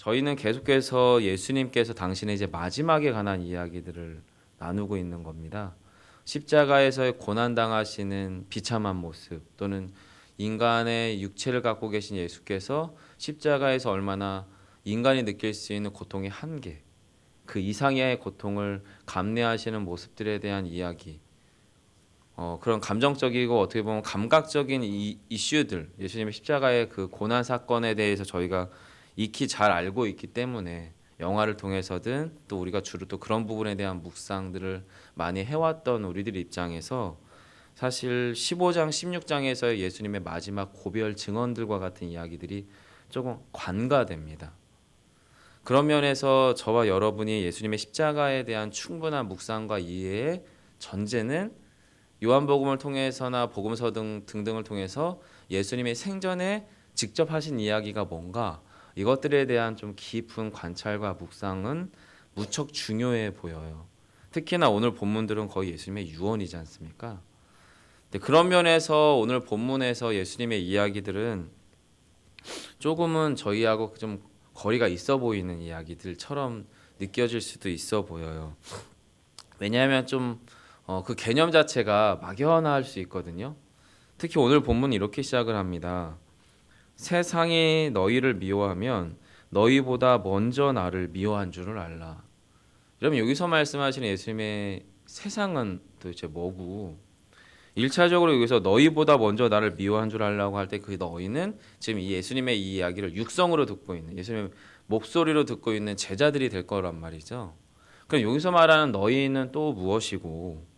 저희는 계속해서 예수님께서 당신의 이제 마지막에 관한 이야기들을 나누고 있는 겁니다. 십자가에서의 고난 당하시는 비참한 모습, 또는 인간의 육체를 갖고 계신 예수께서 십자가에서 얼마나 인간이 느낄 수 있는 고통의 한계, 그 이상의 고통을 감내하시는 모습들에 대한 이야기, 그런 감정적이고 어떻게 보면 감각적인 이슈들, 예수님의 십자가의 그 고난 사건에 대해서 저희가 익히 잘 알고 있기 때문에 영화를 통해서든 또 우리가 주로 또 그런 부분에 대한 묵상들을 많이 해왔던 우리들 입장에서 사실 15장, 16장에서의 예수님의 마지막 고별 증언들과 같은 이야기들이 조금 관가됩니다. 그런 면에서 저와 여러분이 예수님의 십자가에 대한 충분한 묵상과 이해의 전제는 요한복음을 통해서나 복음서 등등을 통해서 예수님의 생전에 직접 하신 이야기가 뭔가, 이것들에 대한 좀 깊은 관찰과 묵상은 무척 중요해 보여요. 특히나 오늘 본문들은 거의 예수님의 유언이지 않습니까? 그런 면에서 오늘 본문에서 예수님의 이야기들은 조금은 저희하고 좀 거리가 있어 보이는 이야기들처럼 느껴질 수도 있어 보여요. 왜냐하면 좀 그 개념 자체가 막연할 수 있거든요. 특히 오늘 본문은 이렇게 시작을 합니다. 세상이 너희를 미워하면 너희보다 먼저 나를 미워한 줄을 알라. 여러분, 여기서 말씀하시는 예수님의 세상은 도대체 뭐고, 1차적으로 여기서 너희보다 먼저 나를 미워한 줄 알라고 할 때 그 너희는 지금 이 예수님의 이 이야기를 육성으로 듣고 있는, 예수님의 목소리로 듣고 있는 제자들이 될 거란 말이죠. 그럼 여기서 말하는 너희는 또 무엇이고,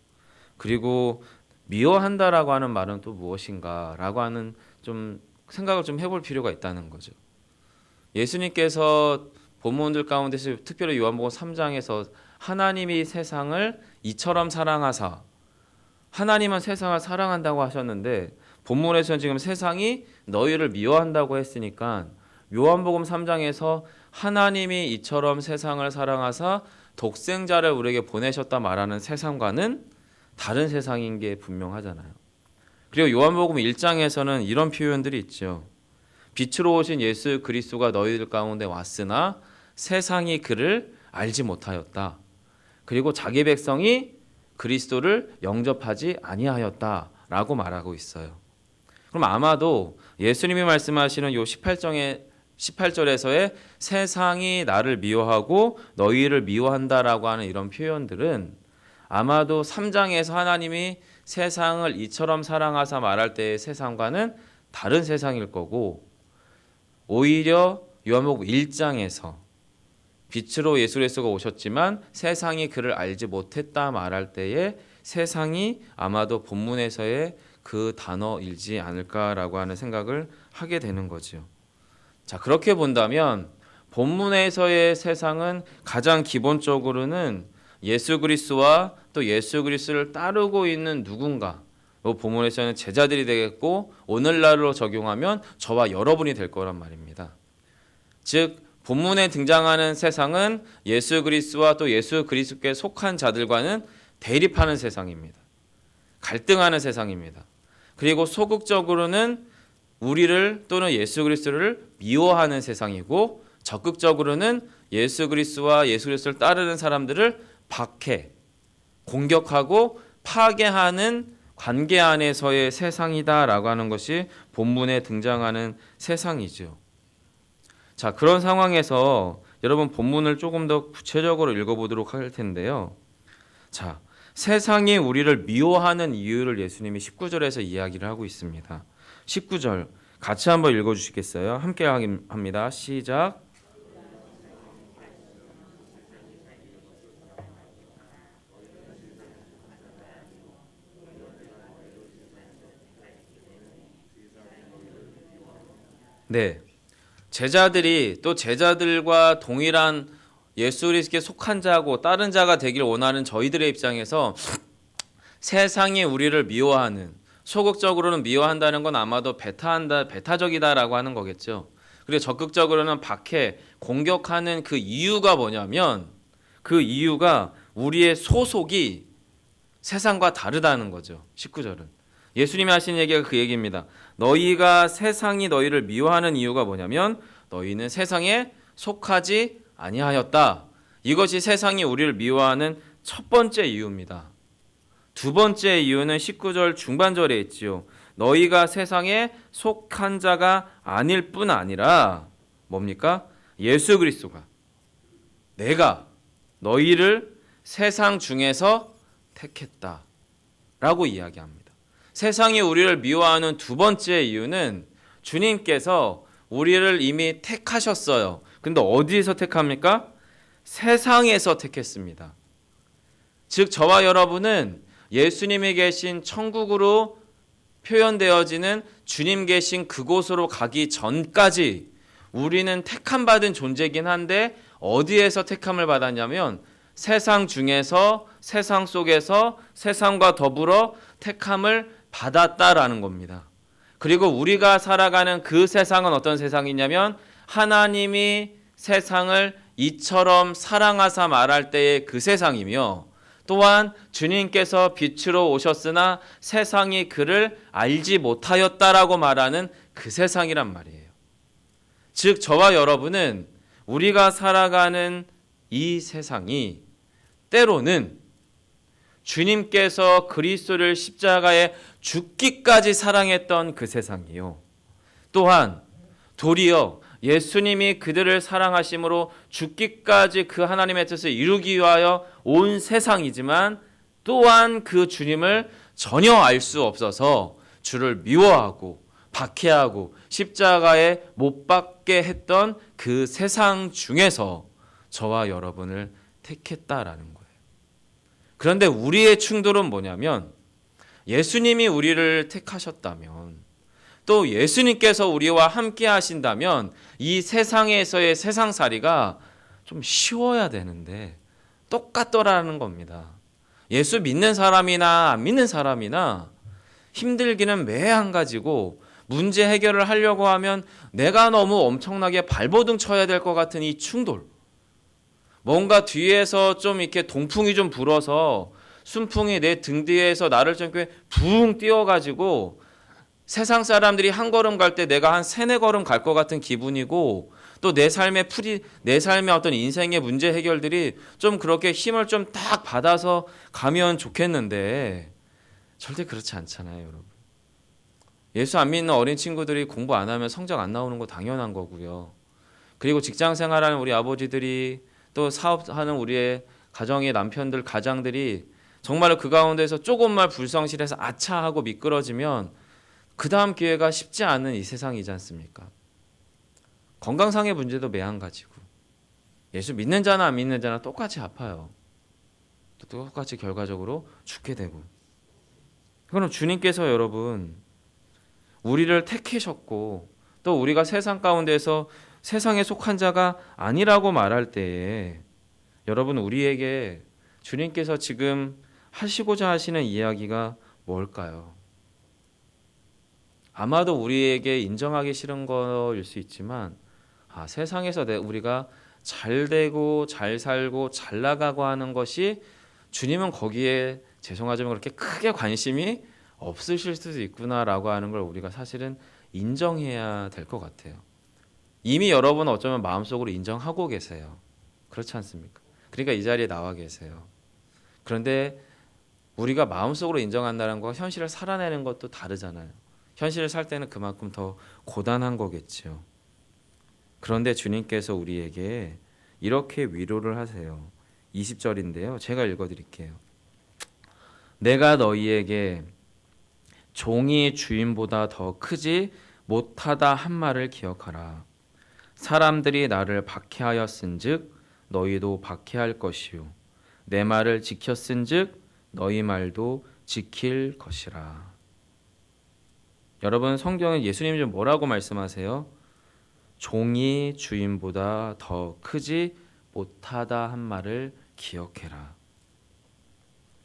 그리고 미워한다라고 하는 말은 또 무엇인가라고 하는 좀 생각을 좀 해볼 필요가 있다는 거죠. 예수님께서 본문들 가운데서 특별히 요한복음 3장에서 하나님이 세상을 이처럼 사랑하사, 하나님은 세상을 사랑한다고 하셨는데 본문에서는 지금 세상이 너희를 미워한다고 했으니까 요한복음 3장에서 하나님이 이처럼 세상을 사랑하사 독생자를 우리에게 보내셨다 말하는 세상과는 다른 세상인 게 분명하잖아요. 그리고 요한복음 1장에서는 이런 표현들이 있죠. 빛으로 오신 예수 그리스도가 너희들 가운데 왔으나 세상이 그를 알지 못하였다. 그리고 자기 백성이 그리스도를 영접하지 아니하였다라고 말하고 있어요. 그럼 아마도 예수님이 말씀하시는 요 18절에서의 세상이 나를 미워하고 너희를 미워한다라고 하는 이런 표현들은 아마도 3장에서 하나님이 세상을 이처럼 사랑하사 말할 때의 세상과는 다른 세상일 거고, 오히려 요한복음 1장에서 빛으로 예수 그리스도가 오셨지만 세상이 그를 알지 못했다 말할 때의 세상이 아마도 본문에서의 그 단어일지 않을까라고 하는 생각을 하게 되는 거죠. 자, 그렇게 본다면 본문에서의 세상은 가장 기본적으로는 예수 그리스도와 또 예수 그리스도를 따르고 있는 누군가, 본문에서는 제자들이 되겠고 오늘날로 적용하면 저와 여러분이 될 거란 말입니다. 즉 본문에 등장하는 세상은 예수 그리스도와 또 예수 그리스도께 속한 자들과는 대립하는 세상입니다. 갈등하는 세상입니다. 그리고 소극적으로는 우리를 또는 예수 그리스도를 미워하는 세상이고, 적극적으로는 예수 그리스도와 예수 그리스도를 따르는 사람들을 박해, 공격하고 파괴하는 관계 안에서의 세상이다라고 하는 것이 본문에 등장하는 세상이죠. 자, 그런 상황에서 여러분 본문을 조금 더 구체적으로 읽어보도록 할 텐데요. 자, 세상이 우리를 미워하는 이유를 예수님이 19절에서 이야기를 하고 있습니다. 19절 같이 한번 읽어주시겠어요? 함께 합니다. 시작. 네, 제자들이 또 제자들과 동일한 예수 그리스도께 속한 자고 다른 자가 되길 원하는 저희들의 입장에서 세상이 우리를 미워하는, 소극적으로는 미워한다는 건 아마도 배타적이다라고 하는 거겠죠. 그리고 적극적으로는 박해, 공격하는 그 이유가 뭐냐면, 그 이유가 우리의 소속이 세상과 다르다는 거죠. 19절은 예수님이 하신 얘기가 그 얘기입니다. 너희가 세상이 너희를 미워하는 이유가 뭐냐면 너희는 세상의 속하지 아니하였다. 이것이 세상이 우리를 미워하는 첫 번째 이유입니다. 두 번째 이유는 19절 중반절에 있지요. 너희가 세상에 속한 자가 아닐 뿐 아니라 뭡니까? 예수 그리스도가 내가 너희를 세상 중에서 택했다 라고 이야기합니다. 세상이 우리를 미워하는 두 번째 이유는 주님께서 우리를 이미 택하셨어요. 근데 어디에서 택합니까? 세상에서 택했습니다. 즉 저와 여러분은 예수님이 계신 천국으로 표현되어지는 주님 계신 그곳으로 가기 전까지 우리는 택함 받은 존재이긴 한데 어디에서 택함을 받았냐면 세상 중에서 세상 속에서 세상과 더불어 택함을 받았다라는 겁니다. 그리고 우리가 살아가는 그 세상은 어떤 세상이냐면 하나님이 세상을 이처럼 사랑하사 말할 때의 그 세상이며 또한 주님께서 빛으로 오셨으나 세상이 그를 알지 못하였다라고 말하는 그 세상이란 말이에요. 즉 저와 여러분은 우리가 살아가는 이 세상이 때로는 주님께서 그리스도를 십자가에 죽기까지 사랑했던 그 세상이요. 또한 도리어 예수님이 그들을 사랑하심으로 죽기까지 그 하나님의 뜻을 이루기 위하여 온 세상이지만 또한 그 주님을 전혀 알 수 없어서 주를 미워하고 박해하고 십자가에 못 박게 했던 그 세상 중에서 저와 여러분을 택했다라는 거예요. 그런데 우리의 충돌은 뭐냐면 예수님이 우리를 택하셨다면 또 예수님께서 우리와 함께 하신다면 이 세상에서의 세상살이가 좀 쉬워야 되는데 똑같더라는 겁니다. 예수 믿는 사람이나 안 믿는 사람이나 힘들기는 매 한 가지고 문제 해결을 하려고 하면 내가 너무 엄청나게 발버둥 쳐야 될 것 같은 이 충돌. 뭔가 뒤에서 좀 이렇게 동풍이 좀 불어서 순풍이 내 등 뒤에서 나를 좀 붕 띄워가지고 세상 사람들이 한 걸음 갈 때 내가 한 세네 걸음 갈 것 같은 기분이고 또 내 삶의 어떤 인생의 문제 해결들이 좀 그렇게 힘을 좀 딱 받아서 가면 좋겠는데 절대 그렇지 않잖아요, 여러분. 예수 안 믿는 어린 친구들이 공부 안 하면 성적 안 나오는 거 당연한 거고요. 그리고 직장 생활하는 우리 아버지들이 또 사업하는 우리의 가정의 남편들, 가장들이 정말로 그 가운데서 조금만 불성실해서 아차 하고 미끄러지면 그 다음 기회가 쉽지 않은 이 세상이지 않습니까? 건강상의 문제도 매한가지고 예수 믿는 자나 안 믿는 자나 똑같이 아파요. 또 똑같이 결과적으로 죽게 되고. 그럼 주님께서 여러분 우리를 택하셨고 또 우리가 세상 가운데서 세상에 속한 자가 아니라고 말할 때에 여러분 우리에게 주님께서 지금 하시고자 하시는 이야기가 뭘까요? 아마도 우리에게 인정하기 싫은 거일 수 있지만 세상에서 우리가 잘 되고 잘 살고 잘 나가고 하는 것이 주님은 거기에 죄송하지만 그렇게 크게 관심이 없으실 수도 있구나라고 하는 걸 우리가 사실은 인정해야 될 것 같아요. 이미 여러분은 어쩌면 마음속으로 인정하고 계세요. 그렇지 않습니까? 그러니까 이 자리에 나와 계세요. 그런데 우리가 마음속으로 인정한다는 거 현실을 살아내는 것도 다르잖아요. 현실을 살 때는 그만큼 더 고단한 거겠죠. 그런데 주님께서 우리에게 이렇게 위로를 하세요. 20절인데요. 제가 읽어드릴게요. 내가 너희에게 종이 주인보다 더 크지 못하다 한 말을 기억하라. 사람들이 나를 박해하였은즉 너희도 박해할 것이요 내 말을 지켰은즉 너희 말도 지킬 것이라. 여러분 성경에 예수님이 좀 뭐라고 말씀하세요? 종이 주인보다 더 크지 못하다 한 말을 기억해라.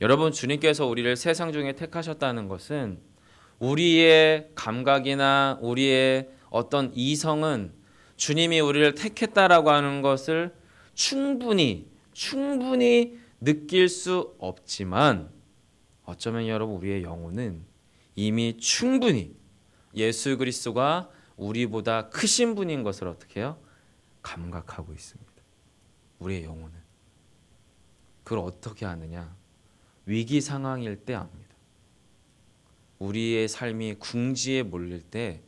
여러분 주님께서 우리를 세상 중에 택하셨다는 것은 우리의 감각이나 우리의 어떤 이성은 주님이 우리를 택했다라고 하는 것을 충분히 느낄 수 없지만 어쩌면 여러분 우리의 영혼은 이미 충분히 예수 그리스도가 우리보다 크신 분인 것을 어떻게 해요? 감각하고 있습니다. 우리의 영혼은. 그걸 어떻게 아느냐? 위기 상황일 때 압니다. 우리의 삶이 궁지에 몰릴 때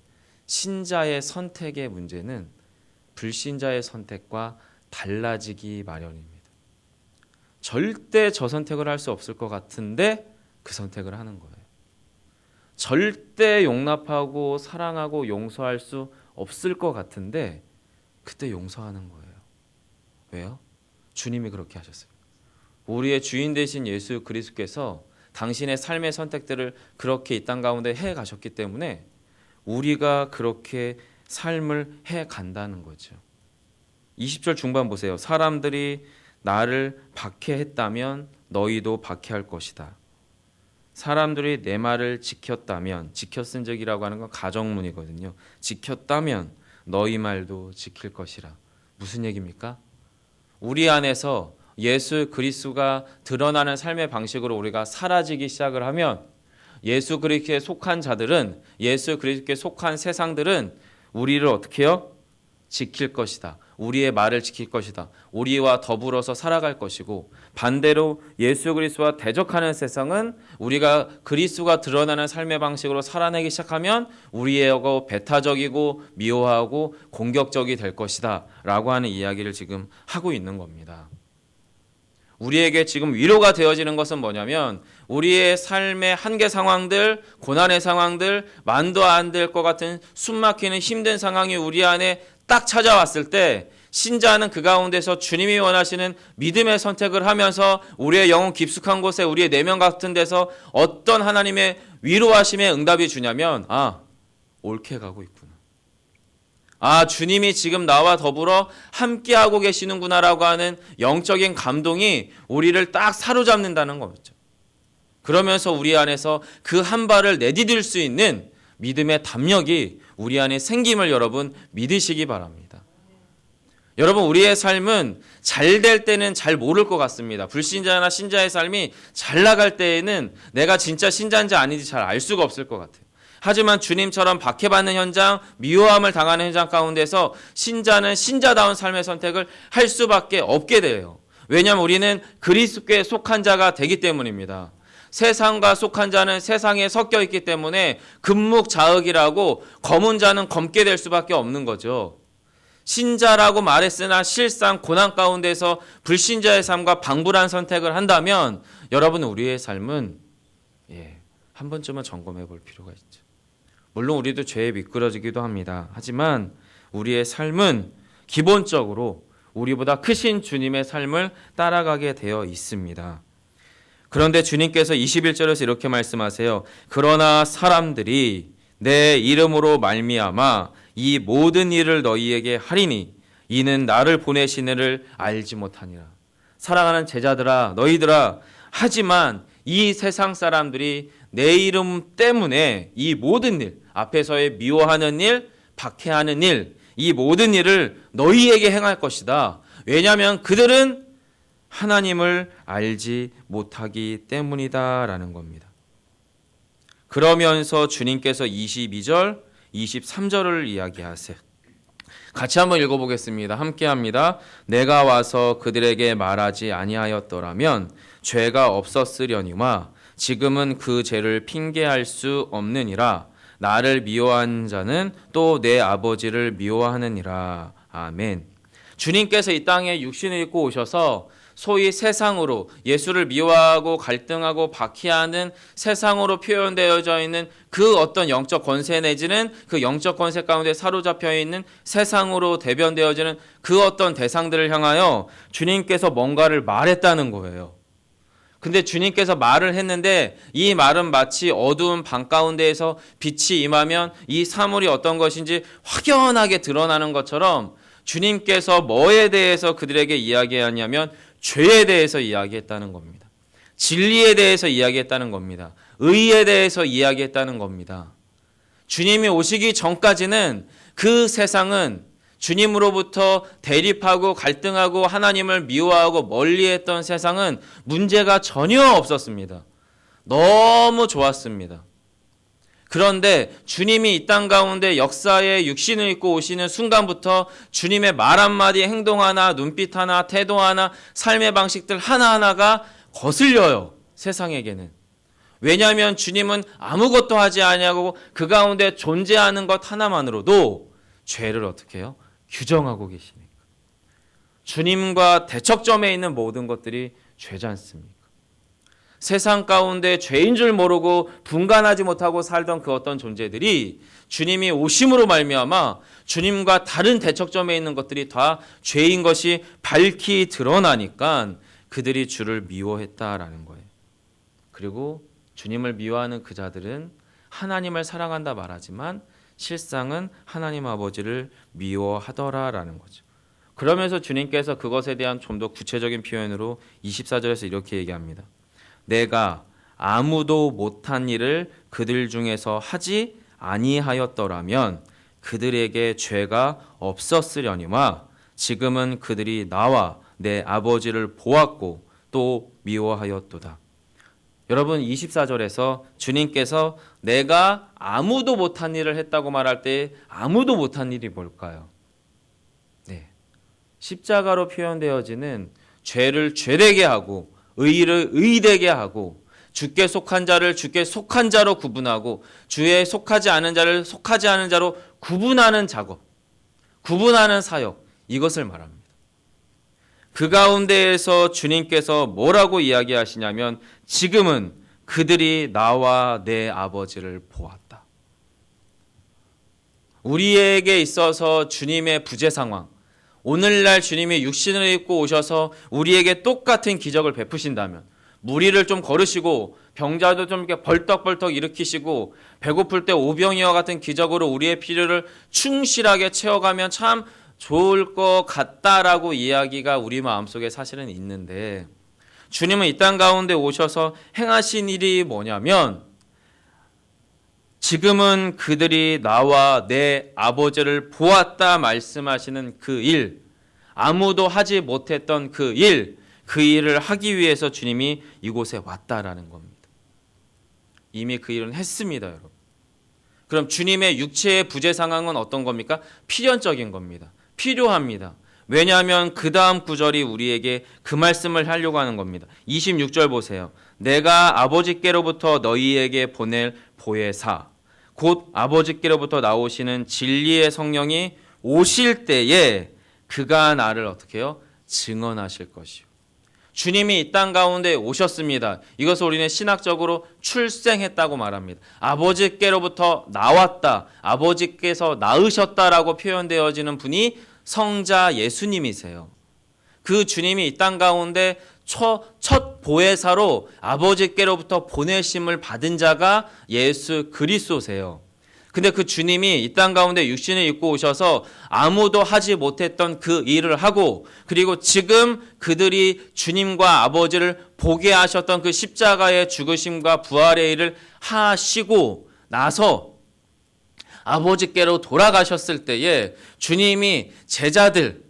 신자의 선택의 문제는 불신자의 선택과 달라지기 마련입니다. 절대 저 선택을 할 수 없을 것 같은데 그 선택을 하는 거예요. 절대 용납하고 사랑하고 용서할 수 없을 것 같은데 그때 용서하는 거예요. 왜요? 주님이 그렇게 하셨어요. 우리의 주인 되신 예수 그리스도께서 당신의 삶의 선택들을 그렇게 이 땅 가운데 해 가셨기 때문에 우리가 그렇게 삶을 해 간다는 거죠. 20절 중반 보세요. 사람들이 나를 박해했다면 너희도 박해할 것이다. 사람들이 내 말을 지켰다면, 지켰은 적이라고 하는 건 가정문이거든요. 지켰다면 너희 말도 지킬 것이라. 무슨 얘기입니까? 우리 안에서 예수 그리스도가 드러나는 삶의 방식으로 우리가 사라지기 시작을 하면 예수 그리스도에 속한 자들은, 예수 그리스도에 속한 세상들은 우리를 어떻게 해요? 지킬 것이다. 우리의 말을 지킬 것이다. 우리와 더불어서 살아갈 것이고, 반대로 예수 그리스도와 대적하는 세상은 우리가 그리스도가 드러나는 삶의 방식으로 살아내기 시작하면 우리에게 배타적이고 미워하고 공격적이 될 것이다 라고 하는 이야기를 지금 하고 있는 겁니다. 우리에게 지금 위로가 되어지는 것은 뭐냐면 우리의 삶의 한계 상황들, 고난의 상황들, 만도 안 될 것 같은 숨막히는 힘든 상황이 우리 안에 딱 찾아왔을 때 신자는 그 가운데서 주님이 원하시는 믿음의 선택을 하면서 우리의 영혼 깊숙한 곳에 우리의 내면 같은 데서 어떤 하나님의 위로하심의 응답이 주냐면 옳게 가고 있구나. 주님이 지금 나와 더불어 함께하고 계시는구나라고 하는 영적인 감동이 우리를 딱 사로잡는다는 거죠. 그러면서 우리 안에서 그 한 발을 내디딜 수 있는 믿음의 담력이 우리 안에 생김을 여러분 믿으시기 바랍니다. 여러분, 우리의 삶은 잘 될 때는 잘 모를 것 같습니다. 불신자나 신자의 삶이 잘 나갈 때에는 내가 진짜 신자인지 아닌지 잘 알 수가 없을 것 같아요. 하지만 주님처럼 박해받는 현장, 미워함을 당하는 현장 가운데서 신자는 신자다운 삶의 선택을 할 수밖에 없게 돼요. 왜냐하면 우리는 그리스도께 속한 자가 되기 때문입니다. 세상과 속한 자는 세상에 섞여 있기 때문에 금묵자흑이라고 검은 자는 검게 될 수밖에 없는 거죠. 신자라고 말했으나 실상 고난 가운데서 불신자의 삶과 방불한 선택을 한다면 여러분, 우리의 삶은 한 번쯤은 점검해 볼 필요가 있죠. 물론 우리도 죄에 미끄러지기도 합니다. 하지만 우리의 삶은 기본적으로 우리보다 크신 주님의 삶을 따라가게 되어 있습니다. 그런데 주님께서 21절에서 이렇게 말씀하세요. 그러나 사람들이 내 이름으로 말미암아 이 모든 일을 너희에게 하리니 이는 나를 보내신 이를 알지 못하니라. 사랑하는 제자들아, 너희들아, 하지만 이 세상 사람들이 내 이름 때문에 이 모든 일, 앞에서의 미워하는 일, 박해하는 일, 이 모든 일을 너희에게 행할 것이다. 왜냐하면 그들은 하나님을 알지 못하기 때문이다 라는 겁니다. 그러면서 주님께서 22절, 23절을 이야기하세요. 같이 한번 읽어보겠습니다. 함께합니다. 내가 와서 그들에게 말하지 아니하였더라면 죄가 없었으려니와 지금은 그 죄를 핑계할 수 없느니라. 나를 미워한 자는 또 내 아버지를 미워하느니라. 아멘. 주님께서 이 땅에 육신을 입고 오셔서 소위 세상으로 예수를 미워하고 갈등하고 박해하는 세상으로 표현되어져 있는 그 어떤 영적 권세 내지는 그 영적 권세 가운데 사로잡혀 있는 세상으로 대변되어지는 그 어떤 대상들을 향하여 주님께서 뭔가를 말했다는 거예요. 근데 주님께서 말을 했는데 이 말은 마치 어두운 방 가운데에서 빛이 임하면 이 사물이 어떤 것인지 확연하게 드러나는 것처럼 주님께서 뭐에 대해서 그들에게 이야기하냐면 죄에 대해서 이야기했다는 겁니다. 진리에 대해서 이야기했다는 겁니다. 의에 대해서 이야기했다는 겁니다. 주님이 오시기 전까지는 그 세상은 주님으로부터 대립하고 갈등하고 하나님을 미워하고 멀리했던 세상은 문제가 전혀 없었습니다. 너무 좋았습니다. 그런데 주님이 이 땅 가운데 역사에 육신을 입고 오시는 순간부터 주님의 말 한마디, 행동 하나, 눈빛 하나, 태도 하나, 삶의 방식들 하나하나가 거슬려요. 세상에게는. 왜냐하면 주님은 아무것도 하지 아니하고 그 가운데 존재하는 것 하나만으로도 죄를 어떻게 해요? 규정하고 계시니까. 주님과 대척점에 있는 모든 것들이 죄지 않습니까? 세상 가운데 죄인 줄 모르고 분간하지 못하고 살던 그 어떤 존재들이 주님이 오심으로 말미암아 주님과 다른 대척점에 있는 것들이 다 죄인 것이 밝히 드러나니까 그들이 주를 미워했다라는 거예요. 그리고 주님을 미워하는 그 자들은 하나님을 사랑한다 말하지만 실상은 하나님 아버지를 미워하더라라는 거죠. 그러면서 주님께서 그것에 대한 좀 더 구체적인 표현으로 24절에서 이렇게 얘기합니다. 내가 아무도 못한 일을 그들 중에서 하지 아니하였더라면 그들에게 죄가 없었으려니와 지금은 그들이 나와 내 아버지를 보았고 또 미워하였도다. 여러분 24절에서 주님께서 내가 아무도 못한 일을 했다고 말할 때 아무도 못한 일이 뭘까요? 네, 십자가로 표현되어지는 죄를 죄되게 하고 의를 의되게 하고 주께 속한 자를 주께 속한 자로 구분하고 주에 속하지 않은 자를 속하지 않은 자로 구분하는 작업, 구분하는 사역, 이것을 말합니다. 그 가운데에서 주님께서 뭐라고 이야기하시냐면 지금은 그들이 나와 내 아버지를 보았다. 우리에게 있어서 주님의 부재 상황, 오늘날 주님이 육신을 입고 오셔서 우리에게 똑같은 기적을 베푸신다면 무리를 좀 걸으시고 병자도 좀 이렇게 벌떡벌떡 일으키시고 배고플 때 오병이와 같은 기적으로 우리의 필요를 충실하게 채워가면 참 좋을 것 같다라고 이야기가 우리 마음속에 사실은 있는데 주님은 이 땅 가운데 오셔서 행하신 일이 뭐냐면 지금은 그들이 나와 내 아버지를 보았다 말씀하시는 그 일, 아무도 하지 못했던 그 일을 하기 위해서 주님이 이곳에 왔다라는 겁니다. 이미 그 일은 했습니다, 여러분. 그럼 주님의 육체의 부재 상황은 어떤 겁니까? 필연적인 겁니다. 필요합니다. 왜냐하면 그 다음 구절이 우리에게 그 말씀을 하려고 하는 겁니다. 26절 보세요. 내가 아버지께로부터 너희에게 보낼 보혜사 곧 아버지께로부터 나오시는 진리의 성령이 오실 때에 그가 나를 어떻게 해요? 증언하실 것이요. 주님이 이 땅 가운데 오셨습니다. 이것을 우리는 신학적으로 출생했다고 말합니다. 아버지께로부터 나왔다, 아버지께서 낳으셨다라고 표현되어지는 분이 성자 예수님이세요. 그 주님이 이 땅 가운데 첫 보혜사로 아버지께로부터 보내심을 받은 자가 예수 그리스도세요. 근데 그 주님이 이 땅 가운데 육신을 입고 오셔서 아무도 하지 못했던 그 일을 하고 그리고 지금 그들이 주님과 아버지를 보게 하셨던 그 십자가의 죽으심과 부활의 일을 하시고 나서 아버지께로 돌아가셨을 때에 주님이 제자들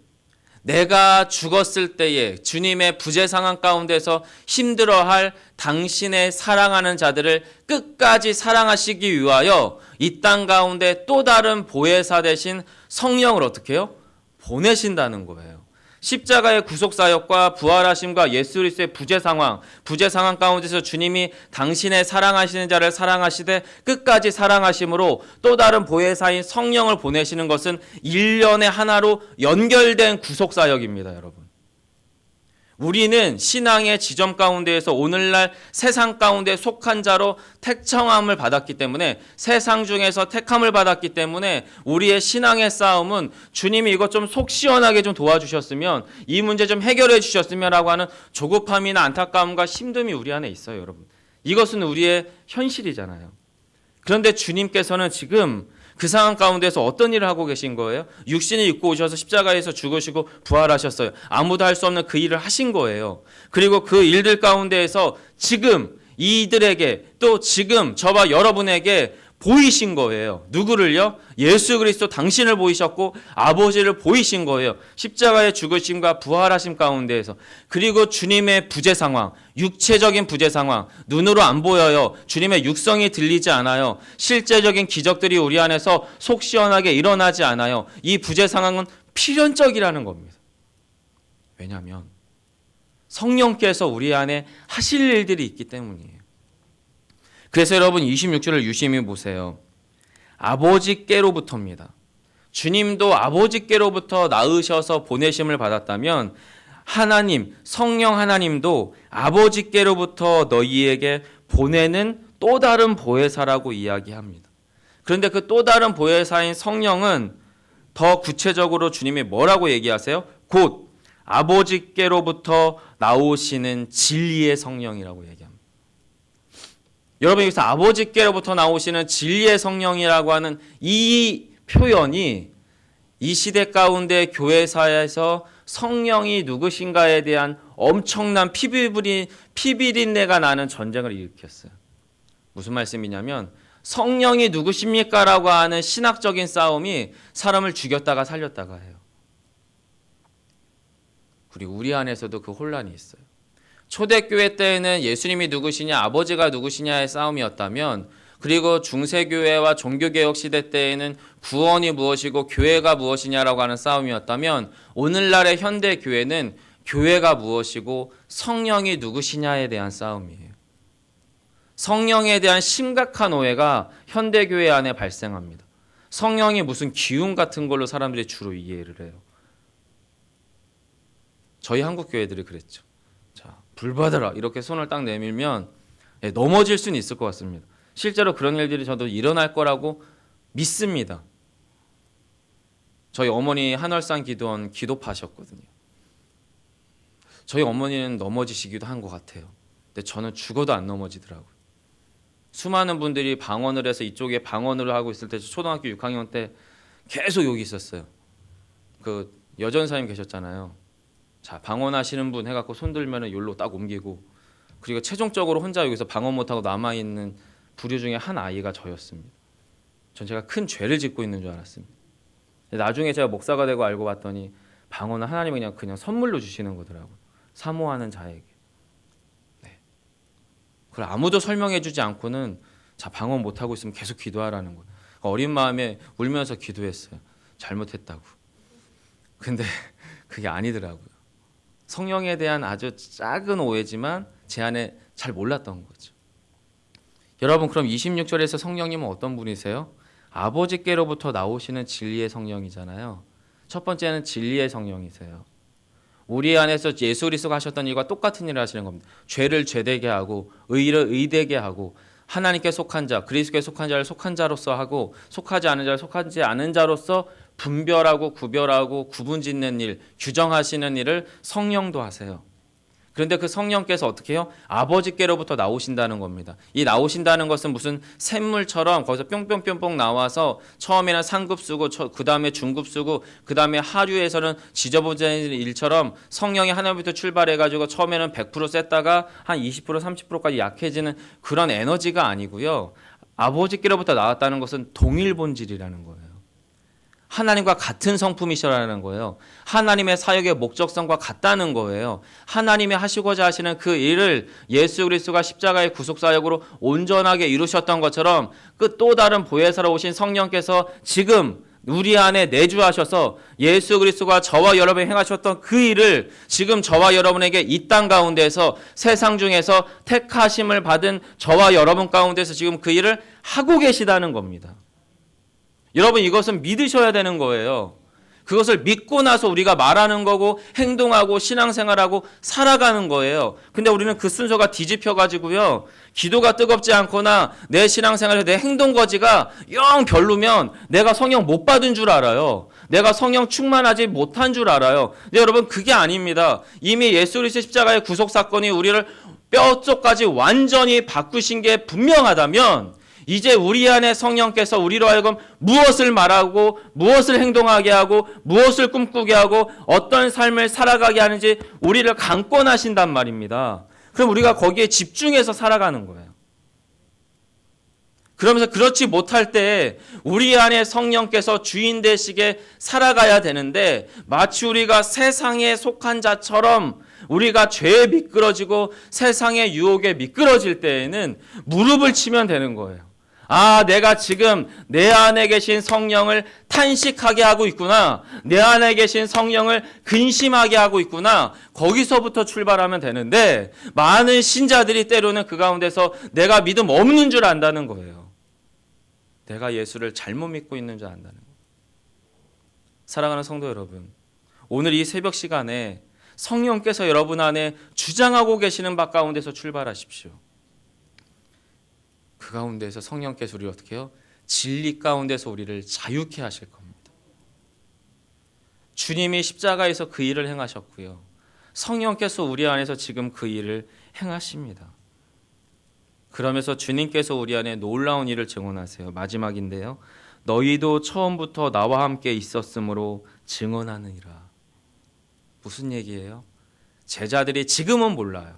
내가 죽었을 때에 주님의 부재 상황 가운데서 힘들어할 당신의 사랑하는 자들을 끝까지 사랑하시기 위하여 이 땅 가운데 또 다른 보혜사 대신 성령을 어떻게 해요? 보내신다는 거예요. 십자가의 구속사역과 부활하심과 예수 그리스도의 부재 상황 가운데서 주님이 당신의 사랑하시는 자를 사랑하시되 끝까지 사랑하심으로 또 다른 보혜사인 성령을 보내시는 것은 일련의 하나로 연결된 구속사역입니다, 여러분. 우리는 신앙의 지점 가운데에서 오늘날 세상 가운데 속한 자로 택정함을 받았기 때문에 세상 중에서 택함을 받았기 때문에 우리의 신앙의 싸움은 주님이 이것 좀 속 시원하게 좀 도와주셨으면 이 문제 좀 해결해 주셨으면 라고 하는 조급함이나 안타까움과 힘듦이 우리 안에 있어요, 여러분. 이것은 우리의 현실이잖아요. 그런데 주님께서는 지금 그 상황 가운데서 어떤 일을 하고 계신 거예요? 육신을 입고 오셔서 십자가에서 죽으시고 부활하셨어요. 아무도 할 수 없는 그 일을 하신 거예요. 그리고 그 일들 가운데에서 지금 이들에게 또 지금 저와 여러분에게 보이신 거예요. 누구를요? 예수 그리스도 당신을 보이셨고 아버지를 보이신 거예요. 십자가의 죽으심과 부활하심 가운데에서. 그리고 주님의 부재 상황, 육체적인 부재 상황, 눈으로 안 보여요. 주님의 육성이 들리지 않아요. 실제적인 기적들이 우리 안에서 속 시원하게 일어나지 않아요. 이 부재 상황은 필연적이라는 겁니다. 왜냐하면 성령께서 우리 안에 하실 일들이 있기 때문이에요. 그래서 여러분 26절을 유심히 보세요. 아버지께로부터입니다. 주님도 아버지께로부터 낳으셔서 보내심을 받았다면 하나님, 성령 하나님도 아버지께로부터 너희에게 보내는 또 다른 보혜사라고 이야기합니다. 그런데 그 또 다른 보혜사인 성령은 더 구체적으로 주님이 뭐라고 얘기하세요? 곧 아버지께로부터 나오시는 진리의 성령이라고 얘기합니다. 여러분 여기서 아버지께로부터 나오시는 진리의 성령이라고 하는 이 표현이 이 시대 가운데 교회사에서 성령이 누구신가에 대한 엄청난 피비린내가 나는 전쟁을 일으켰어요. 무슨 말씀이냐면 성령이 누구십니까? 라고 하는 신학적인 싸움이 사람을 죽였다가 살렸다가 해요. 그리고 우리 안에서도 그 혼란이 있어요. 초대교회 때에는 예수님이 누구시냐, 아버지가 누구시냐의 싸움이었다면, 그리고 중세교회와 종교개혁 시대 때에는 구원이 무엇이고 교회가 무엇이냐라고 하는 싸움이었다면, 오늘날의 현대교회는 교회가 무엇이고 성령이 누구시냐에 대한 싸움이에요. 성령에 대한 심각한 오해가 현대교회 안에 발생합니다. 성령이 무슨 기운 같은 걸로 사람들이 주로 이해를 해요. 저희 한국 교회들이 그랬죠. 자, 불 받아라 이렇게 손을 딱 내밀면 넘어질 수는 있을 것 같습니다. 실제로 그런 일들이 저도 일어날 거라고 믿습니다. 저희 어머니 한월산 기도원 기도파셨거든요. 저희 어머니는 넘어지시기도 한 것 같아요. 근데 저는 죽어도 안 넘어지더라고요. 수많은 분들이 방언을 해서 이쪽에 방언을 하고 있을 때 초등학교 6학년 때 계속 여기 있었어요. 그 여전사님 계셨잖아요. 자, 방언하시는 분 해갖고 손 들면은 여기로 딱 옮기고, 그리고 최종적으로 혼자 여기서 방언 못하고 남아있는 부류 중에 한 아이가 저였습니다. 전 제가 큰 죄를 짓고 있는 줄 알았습니다. 나중에 제가 목사가 되고 알고 봤더니 방언은 하나님이 그냥 선물로 주시는 거더라고요. 사모하는 자에게. 네. 그걸 아무도 설명해 주지 않고는 자, 방언 못하고 있으면 계속 기도하라는 거예요. 어린 마음에 울면서 기도했어요. 잘못했다고. 근데 그게 아니더라고요. 성령에 대한 아주 작은 오해지만 제 안에 잘 몰랐던 거죠. 여러분, 그럼 26절에서 성령님은 어떤 분이세요? 아버지께로부터 나오시는 진리의 성령이잖아요. 첫 번째는 진리의 성령이세요. 우리 안에서 예수 그리스도가 하셨던 일과 똑같은 일을 하시는 겁니다. 죄를 죄되게 하고 의를 의되게 하고 하나님께 속한 자, 그리스도께 속한 자를 속한 자로서 하고 속하지 않은 자를 속하지 않은 자로서 분별하고 구별하고 구분짓는 일, 규정하시는 일을 성령도 하세요. 그런데 그 성령께서 어떻게 해요? 아버지께로부터 나오신다는 겁니다. 이 나오신다는 것은 무슨 샘물처럼 거기서 뿅뿅뿅뿅 나와서 처음에는 상급 쓰고 그 다음에 중급 쓰고 그 다음에 하류에서는 지저분한 일처럼 성령이 하나님부터 출발해가지고 처음에는 100% 셌다가 한 20% 30%까지 약해지는 그런 에너지가 아니고요. 아버지께로부터 나왔다는 것은 동일 본질이라는 거예요. 하나님과 같은 성품이시라는 거예요. 하나님의 사역의 목적성과 같다는 거예요. 하나님이 하시고자 하시는 그 일을 예수 그리스도가 십자가의 구속사역으로 온전하게 이루셨던 것처럼 그 또 다른 보혜사로 오신 성령께서 지금 우리 안에 내주하셔서 예수 그리스도가 저와 여러분이 행하셨던 그 일을 지금 저와 여러분에게 이 땅 가운데서 세상 중에서 택하심을 받은 저와 여러분 가운데서 지금 그 일을 하고 계시다는 겁니다. 여러분, 이것은 믿으셔야 되는 거예요. 그것을 믿고 나서 우리가 말하는 거고 행동하고 신앙생활하고 살아가는 거예요. 근데 우리는 그 순서가 뒤집혀가지고요. 기도가 뜨겁지 않거나 내 신앙생활에 내 행동거지가 영 별로면 내가 성령 못 받은 줄 알아요. 내가 성령 충만하지 못한 줄 알아요. 근데 여러분, 그게 아닙니다. 이미 예수 그리스도 십자가의 구속사건이 우리를 뼈쪽까지 완전히 바꾸신 게 분명하다면 이제 우리 안에 성령께서 우리로 하여금 무엇을 말하고 무엇을 행동하게 하고 무엇을 꿈꾸게 하고 어떤 삶을 살아가게 하는지 우리를 강권하신단 말입니다. 그럼 우리가 거기에 집중해서 살아가는 거예요. 그러면서 그렇지 못할 때 우리 안에 성령께서 주인 되시게 살아가야 되는데, 마치 우리가 세상에 속한 자처럼 우리가 죄에 미끄러지고 세상의 유혹에 미끄러질 때에는 무릎을 치면 되는 거예요. 아, 내가 지금 내 안에 계신 성령을 탄식하게 하고 있구나. 내 안에 계신 성령을 근심하게 하고 있구나. 거기서부터 출발하면 되는데, 많은 신자들이 때로는 그 가운데서 내가 믿음 없는 줄 안다는 거예요. 내가 예수를 잘못 믿고 있는 줄 안다는 거예요. 사랑하는 성도 여러분, 오늘 이 새벽 시간에 성령께서 여러분 안에 주장하고 계시는 바 가운데서 출발하십시오. 그 가운데서 성령께서 우리를 어떻게 해요? 진리 가운데서 우리를 자유케 하실 겁니다. 주님이 십자가에서 그 일을 행하셨고요. 성령께서 우리 안에서 지금 그 일을 행하십니다. 그러면서 주님께서 우리 안에 놀라운 일을 증언하세요. 마지막인데요. 너희도 처음부터 나와 함께 있었으므로 증언하느니라. 무슨 얘기예요? 제자들이 지금은 몰라요.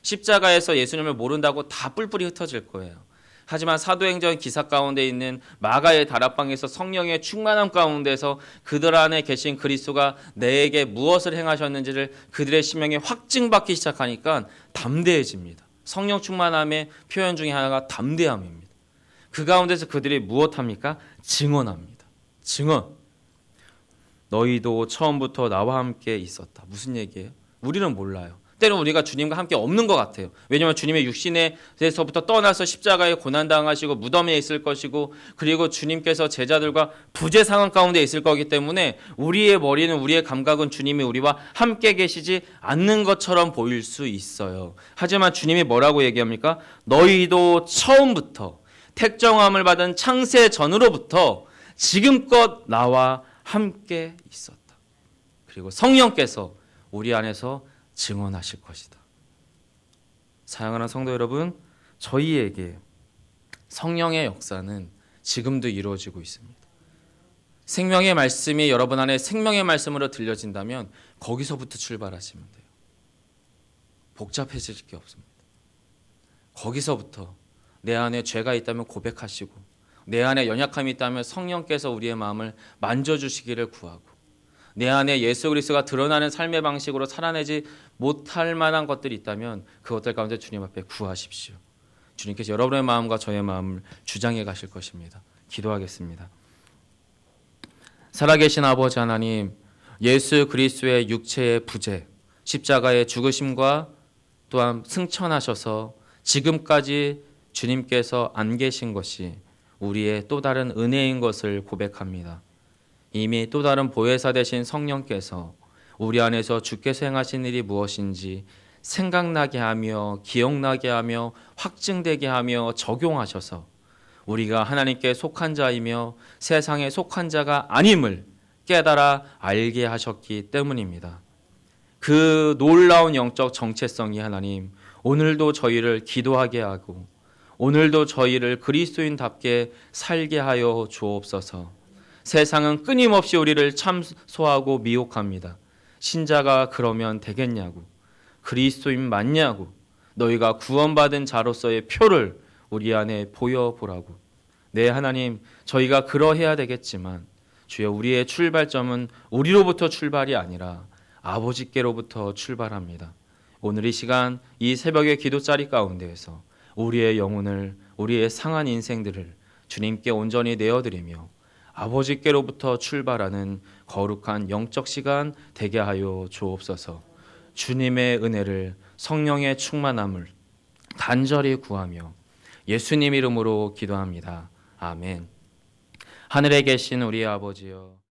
십자가에서 예수님을 모른다고 다 뿔뿔이 흩어질 거예요. 하지만 사도행전 기사 가운데 있는 마가의 다락방에서 성령의 충만함 가운데서 그들 안에 계신 그리스도가 내게 무엇을 행하셨는지를 그들의 심령에 확증받기 시작하니까 담대해집니다. 성령 충만함의 표현 중에 하나가 담대함입니다. 그 가운데서 그들이 무엇합니까? 증언합니다. 증언. 너희도 처음부터 나와 함께 있었다. 무슨 얘기예요? 우리는 몰라요. 때로는 우리가 주님과 함께 없는 것 같아요. 왜냐하면 주님의 육신에서부터 떠나서 십자가에 고난당하시고 무덤에 있을 것이고, 그리고 주님께서 제자들과 부재 상황 가운데 있을 거기 때문에 우리의 머리는, 우리의 감각은 주님이 우리와 함께 계시지 않는 것처럼 보일 수 있어요. 하지만 주님이 뭐라고 얘기합니까? 너희도 처음부터 택정함을 받은 창세 전으로부터 지금껏 나와 함께 있었다. 그리고 성령께서 우리 안에서 증언하실 것이다. 사랑하는 성도 여러분, 저희에게 성령의 역사는 지금도 이루어지고 있습니다. 생명의 말씀이 여러분 안에 생명의 말씀으로 들려진다면 거기서부터 출발하시면 돼요. 복잡해질 게 없습니다. 거기서부터 내 안에 죄가 있다면 고백하시고, 내 안에 연약함이 있다면 성령께서 우리의 마음을 만져주시기를 구하고, 내 안에 예수 그리스도가 드러나는 삶의 방식으로 살아내지 못할 만한 것들이 있다면 그것들 가운데 주님 앞에 구하십시오. 주님께서 여러분의 마음과 저의 마음을 주장해 가실 것입니다. 기도하겠습니다. 살아계신 아버지 하나님, 예수 그리스도의 육체의 부재, 십자가의 죽으심과 또한 승천하셔서 지금까지 주님께서 안 계신 것이 우리의 또 다른 은혜인 것을 고백합니다. 이미 또 다른 보혜사 되신 성령께서 우리 안에서 주께서 행하신 일이 무엇인지 생각나게 하며 기억나게 하며 확증되게 하며 적용하셔서 우리가 하나님께 속한 자이며 세상에 속한 자가 아님을 깨달아 알게 하셨기 때문입니다. 그 놀라운 영적 정체성이 하나님, 오늘도 저희를 기도하게 하고 오늘도 저희를 그리스도인답게 살게 하여 주옵소서. 세상은 끊임없이 우리를 참소하고 미혹합니다. 신자가 그러면 되겠냐고, 그리스도인 맞냐고, 너희가 구원받은 자로서의 표를 우리 안에 보여보라고. 네, 하나님, 저희가 그러해야 되겠지만 주여, 우리의 출발점은 우리로부터 출발이 아니라 아버지께로부터 출발합니다. 오늘 이 시간, 이 새벽의 기도자리 가운데에서 우리의 영혼을, 우리의 상한 인생들을 주님께 온전히 내어드리며 아버지께로부터 출발하는 거룩한 영적 시간 되게 하여 주옵소서. 주님의 은혜를, 성령의 충만함을 간절히 구하며 예수님 이름으로 기도합니다. 아멘. 하늘에 계신 우리 아버지여,